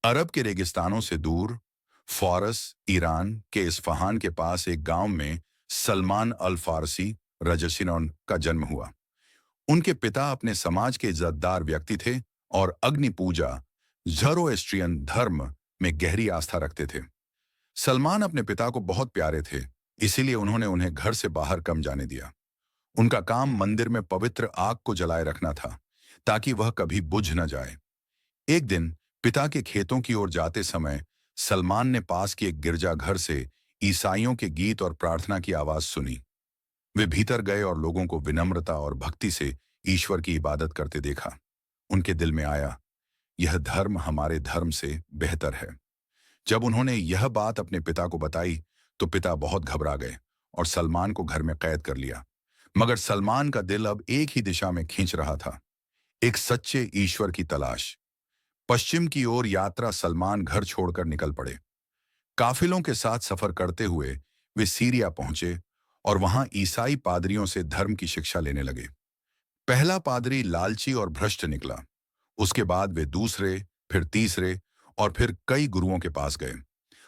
अरब के रेगिस्तानों से दूर फारस ईरान के इस्फहान के पास एक गांव में सलमान अल फारसी रजसिनौन का जन्म हुआ। उनके पिता अपने समाज के इज्जतदार व्यक्ति थे और अग्नि पूजा ज़रोएस्ट्रियन धर्म में गहरी आस्था रखते थे। सलमान अपने पिता को बहुत प्यारे थे, इसीलिए उन्होंने उन्हें घर से बाहर कम जाने दिया। उनका काम मंदिर में पवित्र आग को जलाए रखना था, ताकि वह कभी बुझ न जाए। एक दिन पिता के खेतों की ओर जाते समय सलमान ने पास के एक गिरजाघर से ईसाइयों के गीत और प्रार्थना की आवाज सुनी। वे भीतर गए और लोगों को विनम्रता और भक्ति से ईश्वर की इबादत करते देखा। उनके दिल में आया, यह धर्म हमारे धर्म से बेहतर है। जब उन्होंने यह बात अपने पिता को बताई तो पिता बहुत घबरा गए और सलमान को घर में कैद कर लिया। मगर सलमान का दिल अब एक ही दिशा में खींच रहा था, एक सच्चे ईश्वर की तलाश। पश्चिम की ओर यात्रा सलमान घर छोड़कर निकल पड़े। काफिलों के साथ सफर करते हुए वे सीरिया पहुंचे और वहां ईसाई पादरियों से धर्म की शिक्षा लेने लगे। पहला पादरी लालची और भ्रष्ट निकला। उसके बाद वे दूसरे, फिर तीसरे और फिर कई गुरुओं के पास गए।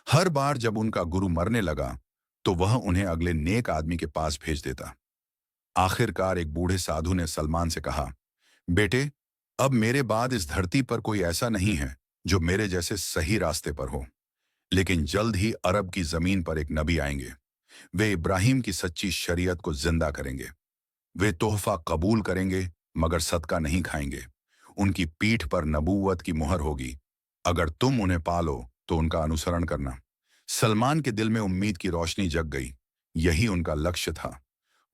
हर बार जब उनका गुरु मरने लगा तो वह उन्हें अगले नेक आदमी के पास भेज देता। आखिरकार एक बूढ़े साधु ने सलमान से कहा, बेटे, अब मेरे बाद इस धरती पर कोई ऐसा नहीं है जो मेरे जैसे सही रास्ते पर हो। लेकिन जल्द ही अरब की जमीन पर एक नबी आएंगे। वे इब्राहिम की सच्ची शरीयत को जिंदा करेंगे। वे तोहफा कबूल करेंगे मगर सदका नहीं खाएंगे। उनकी पीठ पर नबूवत की मुहर होगी। अगर तुम उन्हें पालो तो उनका अनुसरण करना। सलमान के दिल में उम्मीद की रोशनी जग गई। यही उनका लक्ष्य था।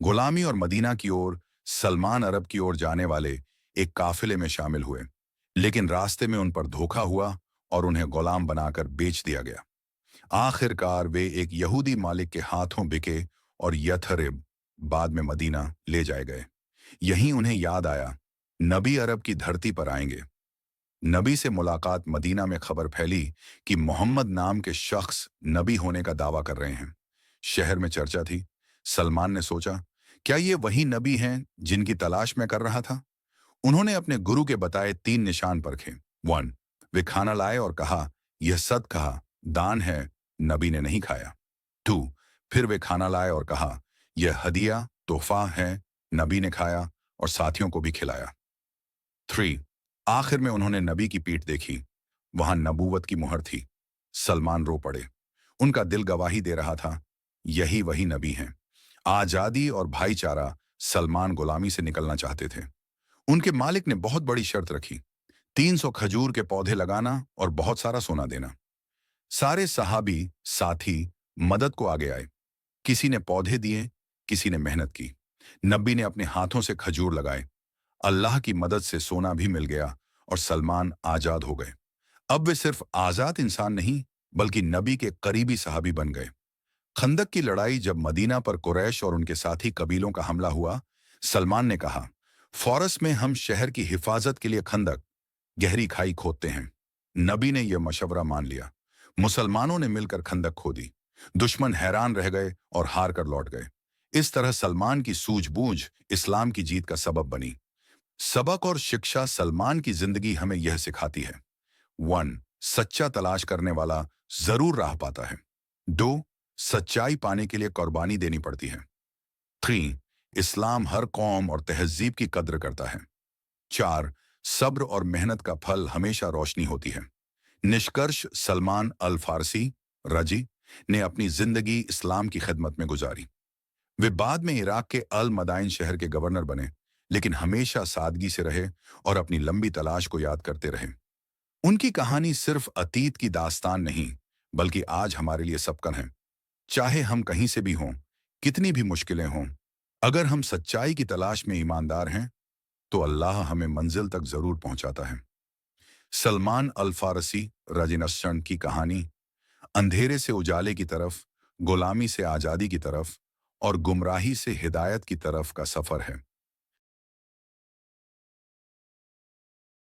गुलामी और मदीना की ओर सलमान अरब की ओर जाने वाले एक काफिले में शामिल हुए, लेकिन रास्ते में उन पर धोखा हुआ और उन्हें गुलाम बनाकर बेच दिया गया। आखिरकार वे एक यहूदी मालिक के हाथों बिके और यथरिब, बाद में मदीना, ले जाए गए। यहीं उन्हें याद आया, नबी अरब की धरती पर आएंगे। नबी से मुलाकात मदीना में खबर फैली कि मोहम्मद नाम के शख्स नबी होने का दावा कर रहे हैं। शहर में चर्चा थी। सलमान ने सोचा, क्या ये वही नबी हैं जिनकी तलाश मैं कर रहा था? उन्होंने अपने गुरु के बताए 3 निशान परखे। 1, वे खाना लाए और कहा, यह सदका दान है, नबी ने नहीं खाया। 2, फिर वे खाना लाए और कहा, यह हदिया तोहफा है, नबी ने खाया और साथियों को भी खिलाया। 3, आखिर में उन्होंने नबी की पीठ देखी। वहां नबूवत की मुहर थी। सलमान रो पड़े। उनका दिल गवाही दे रहा था, यही वही नबी हैं। आजादी और भाईचारा। सलमान गुलामी से निकलना चाहते थे। उनके मालिक ने बहुत बड़ी शर्त रखी, 300 खजूर के पौधे लगाना और बहुत सारा सोना देना। सारे सहाबी साथी मदद को आगे आए। किसी ने पौधे दिए, किसी ने मेहनत की। नबी ने अपने हाथों से खजूर लगाए। अल्लाह की मदद से सोना भी मिल गया और सलमान आजाद हो गए। अब वे सिर्फ आजाद इंसान नहीं, बल्कि नबी के करीबी सहाबी बन गए। खंदक की लड़ाई जब मदीना पर कुरैश और उनके साथी कबीलों का हमला हुआ, सलमान ने कहा, फौरस में हम शहर की हिफाजत के लिए खंदक, गहरी खाई खोदते हैं। नबी ने यह मशवरा मान लिया। मुसलमानों ने मिलकर खंदक खोदी। दुश्मन हैरान रह गए और हार कर लौट गए। इस तरह सलमान की सूझबूझ इस्लाम की जीत का सबब बनी। सबक और शिक्षा। सलमान की जिंदगी हमें यह सिखाती है। 1, सच्चा तलाश करने वाला जरूर राह पाता है। 2, सच्चाई पाने के लिए कुर्बानी देनी पड़ती है। 3, इस्लाम हर कौम और तहजीब की कद्र करता है। 4, सब्र और मेहनत का फल हमेशा रोशनी होती है। निष्कर्ष, सलमान अल फारसी रजी ने अपनी जिंदगी इस्लाम की खिदमत में गुजारी। वे बाद में इराक के अल मदाइन शहर के गवर्नर बने, लेकिन हमेशा सादगी से रहे और अपनी लंबी तलाश को याद करते रहे। उनकी कहानी सिर्फ अतीत की दास्तान नहीं, बल्कि आज हमारे लिए सबकन है। चाहे हम कहीं से भी हों, कितनी भी मुश्किलें हों, अगर हम सच्चाई की तलाश में ईमानदार हैं तो अल्लाह हमें मंजिल तक जरूर पहुंचाता है। सलमान अल फारसी रजिनस्चन की कहानी अंधेरे से उजाले की तरफ, गुलामी से आजादी की तरफ और गुमराही से हिदायत की तरफ का सफर है।